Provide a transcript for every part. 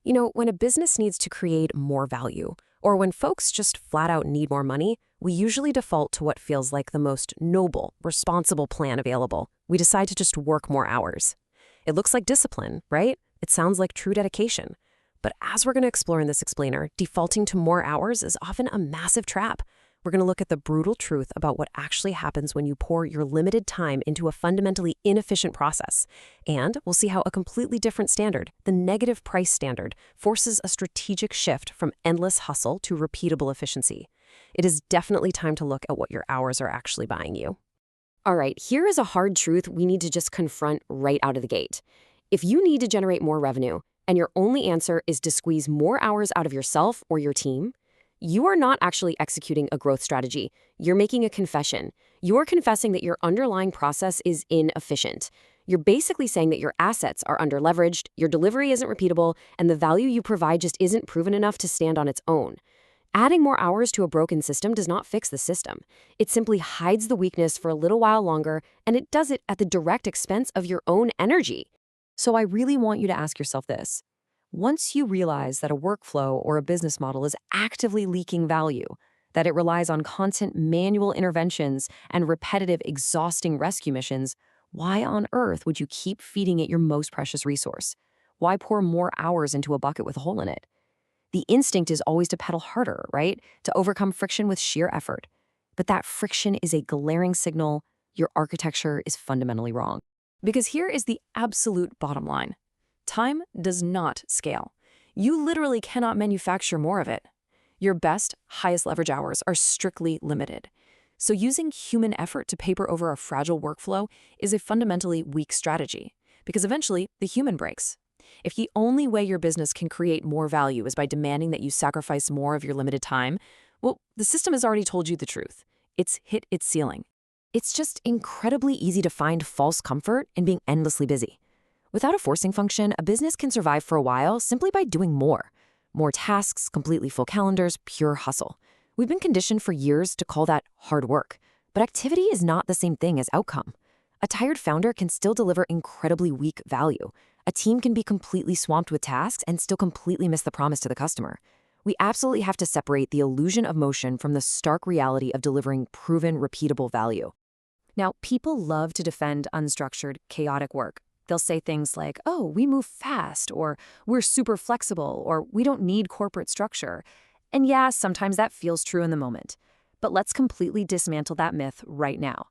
When a business needs to create more value, or when folks just flat out need more money, we usually default to what feels like the most noble, responsible plan available. We decide to just work more hours. It looks like discipline, right? It sounds like true dedication. But as we're going to explore in this explainer, defaulting to more hours is often a massive trap. We're going to look at the brutal truth about what actually happens when you pour your limited time into a fundamentally inefficient process. And we'll see how a completely different standard, the negative price standard, forces a strategic shift from endless hustle to repeatable efficiency. It is definitely time to look at what your hours are actually buying you. All right, here is a hard truth we need to just confront right out of the gate. If you need to generate more revenue, and your only answer is to squeeze more hours out of yourself or your team, you are not actually executing a growth strategy. You're making a confession. You're confessing that your underlying process is inefficient. You're basically saying that your assets are underleveraged, your delivery isn't repeatable, and the value you provide just isn't proven enough to stand on its own. Adding more hours to a broken system does not fix the system. It simply hides the weakness for a little while longer, and it does it at the direct expense of your own energy. So I really want you to ask yourself this. Once you realize that a workflow or a business model is actively leaking value, that it relies on constant manual interventions and repetitive, exhausting rescue missions, why on earth would you keep feeding it your most precious resource? Why pour more hours into a bucket with a hole in it? The instinct is always to pedal harder, right? To overcome friction with sheer effort. But that friction is a glaring signal your architecture is fundamentally wrong. Because here is the absolute bottom line. Time does not scale. You literally cannot manufacture more of it. Your best, highest leverage hours are strictly limited. So using human effort to paper over a fragile workflow is a fundamentally weak strategy, because eventually the human breaks. If the only way your business can create more value is by demanding that you sacrifice more of your limited time, well, the system has already told you the truth. It's hit its ceiling. It's just incredibly easy to find false comfort in being endlessly busy. Without a forcing function, a business can survive for a while simply by doing more. More tasks, completely full calendars, pure hustle. We've been conditioned for years to call that hard work. But activity is not the same thing as outcome. A tired founder can still deliver incredibly weak value. A team can be completely swamped with tasks and still completely miss the promise to the customer. We absolutely have to separate the illusion of motion from the stark reality of delivering proven, repeatable value. Now, people love to defend unstructured, chaotic work. They'll say things like, oh, we move fast, or we're super flexible, or we don't need corporate structure. And yeah, sometimes that feels true in the moment. But let's completely dismantle that myth right now.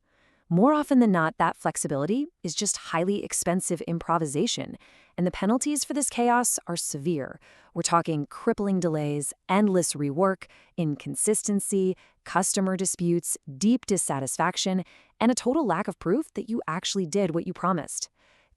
More often than not, that flexibility is just highly expensive improvisation, and the penalties for this chaos are severe. We're talking crippling delays, endless rework, inconsistency, customer disputes, deep dissatisfaction, and a total lack of proof that you actually did what you promised.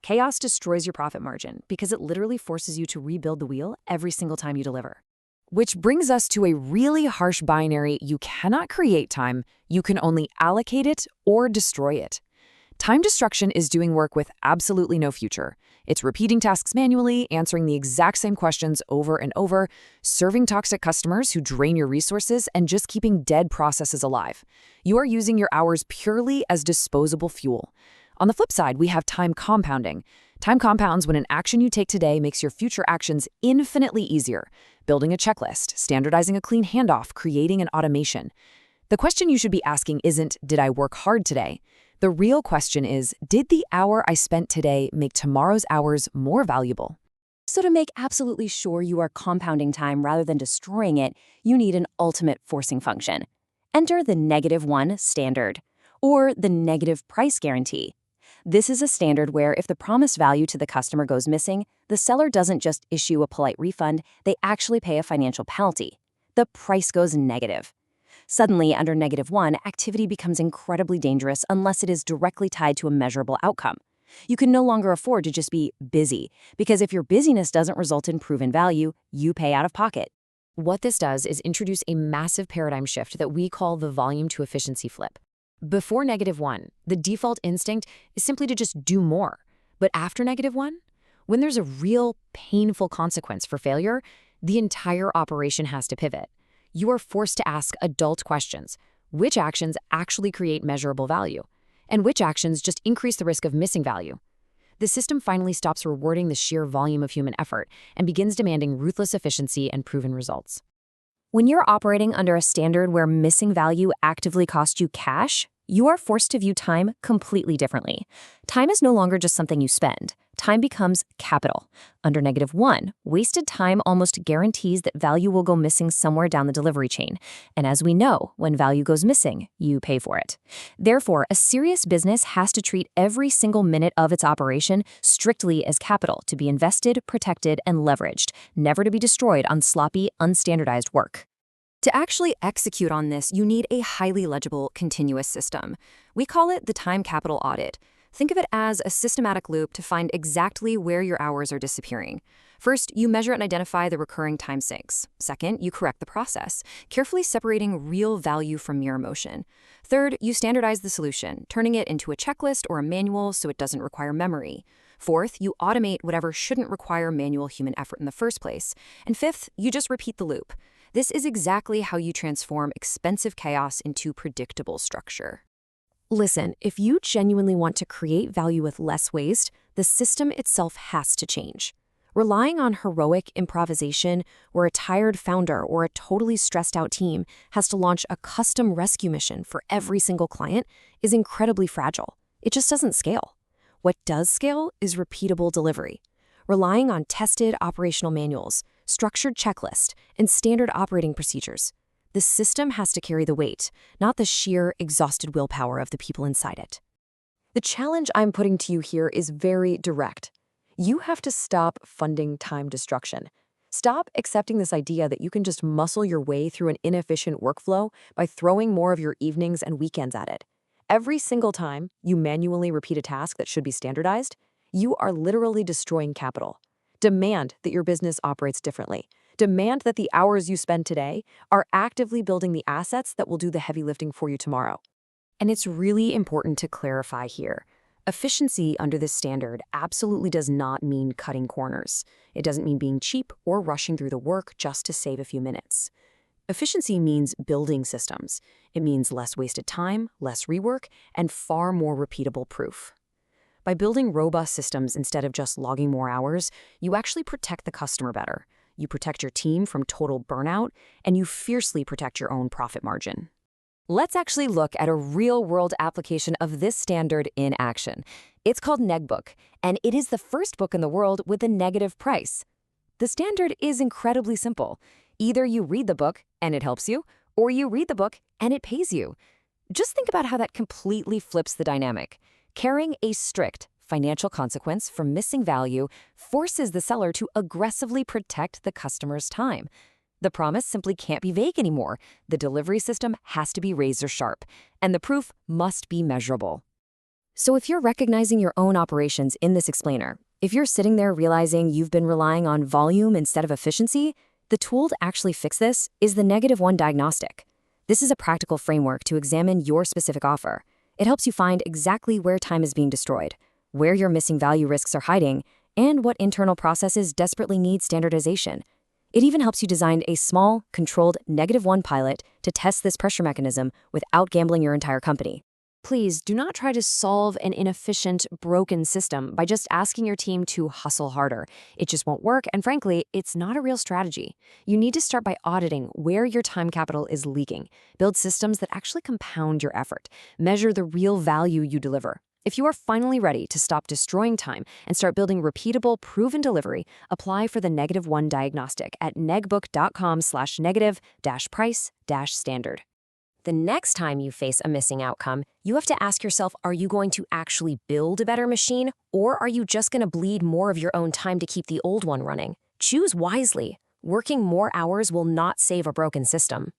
Chaos destroys your profit margin because it literally forces you to rebuild the wheel every single time you deliver. Which brings us to a really harsh binary: you cannot create time, you can only allocate it or destroy it. Time destruction is doing work with absolutely no future. It's repeating tasks manually, answering the exact same questions over and over, serving toxic customers who drain your resources, and just keeping dead processes alive. You are using your hours purely as disposable fuel. On the flip side, we have time compounding. Time compounds when an action you take today makes your future actions infinitely easier. Building a checklist, standardizing a clean handoff, creating an automation. The question you should be asking isn't, did I work hard today? The real question is, did the hour I spent today make tomorrow's hours more valuable? So to make absolutely sure you are compounding time rather than destroying it, you need an ultimate forcing function. Enter the -1 standard, or the negative price guarantee. This is a standard where if the promised value to the customer goes missing, the seller doesn't just issue a polite refund, they actually pay a financial penalty. The price goes negative. Suddenly, under -1, activity becomes incredibly dangerous unless it is directly tied to a measurable outcome. You can no longer afford to just be busy, because if your busyness doesn't result in proven value, you pay out of pocket. What this does is introduce a massive paradigm shift that we call the volume to efficiency flip. Before -1, the default instinct is simply to just do more. But after -1, when there's a real painful consequence for failure, the entire operation has to pivot. You are forced to ask adult questions. Which actions actually create measurable value? And which actions just increase the risk of missing value? The system finally stops rewarding the sheer volume of human effort and begins demanding ruthless efficiency and proven results. When you're operating under a standard where missing value actively costs you cash, you are forced to view time completely differently. Time is no longer just something you spend. Time becomes capital. Under -1, wasted time almost guarantees that value will go missing somewhere down the delivery chain. And as we know, when value goes missing, you pay for it. Therefore, a serious business has to treat every single minute of its operation strictly as capital to be invested, protected, and leveraged, never to be destroyed on sloppy, unstandardized work. To actually execute on this, you need a highly legible, continuous system. We call it the time capital audit. Think of it as a systematic loop to find exactly where your hours are disappearing. First, you measure and identify the recurring time sinks. Second, you correct the process, carefully separating real value from mere emotion. Third, you standardize the solution, turning it into a checklist or a manual so it doesn't require memory. Fourth, you automate whatever shouldn't require manual human effort in the first place. And fifth, you just repeat the loop. This is exactly how you transform expensive chaos into predictable structure. Listen, if you genuinely want to create value with less waste, the system itself has to change. Relying on heroic improvisation, where a tired founder or a totally stressed out team has to launch a custom rescue mission for every single client, is incredibly fragile. It just doesn't scale. What does scale is repeatable delivery. Relying on tested operational manuals, structured checklists, and standard operating procedures. The system has to carry the weight, not the sheer, exhausted willpower of the people inside it. The challenge I'm putting to you here is very direct. You have to stop funding time destruction. Stop accepting this idea that you can just muscle your way through an inefficient workflow by throwing more of your evenings and weekends at it. Every single time you manually repeat a task that should be standardized, you are literally destroying capital. Demand that your business operates differently. Demand that the hours you spend today are actively building the assets that will do the heavy lifting for you tomorrow. And it's really important to clarify here. Efficiency under this standard absolutely does not mean cutting corners. It doesn't mean being cheap or rushing through the work just to save a few minutes. Efficiency means building systems. It means less wasted time, less rework, and far more repeatable proof. By building robust systems instead of just logging more hours, you actually protect the customer better. You protect your team from total burnout, and you fiercely protect your own profit margin. Let's actually look at a real-world application of this standard in action. It's called NegBook, and it is the first book in the world with a negative price. The standard is incredibly simple. Either you read the book and it helps you, or you read the book and it pays you. Just think about how that completely flips the dynamic. Carrying a strict financial consequence for missing value forces the seller to aggressively protect the customer's time. The promise simply can't be vague anymore. The delivery system has to be razor sharp, and the proof must be measurable. So if you're recognizing your own operations in this explainer, if you're sitting there realizing you've been relying on volume instead of efficiency, the tool to actually fix this is the -1 Diagnostic. This is a practical framework to examine your specific offer. It helps you find exactly where time is being destroyed, where your missing value risks are hiding, and what internal processes desperately need standardization. It even helps you design a small, controlled -1 pilot to test this pressure mechanism without gambling your entire company. Please do not try to solve an inefficient, broken system by just asking your team to hustle harder. It just won't work, and frankly, it's not a real strategy. You need to start by auditing where your time capital is leaking. Build systems that actually compound your effort. Measure the real value you deliver. If you are finally ready to stop destroying time and start building repeatable, proven delivery, apply for the -1 Diagnostic at negbook.com/negative-price-standard. The next time you face a missing outcome, you have to ask yourself, are you going to actually build a better machine, or are you just going to bleed more of your own time to keep the old one running? Choose wisely. Working more hours will not save a broken system.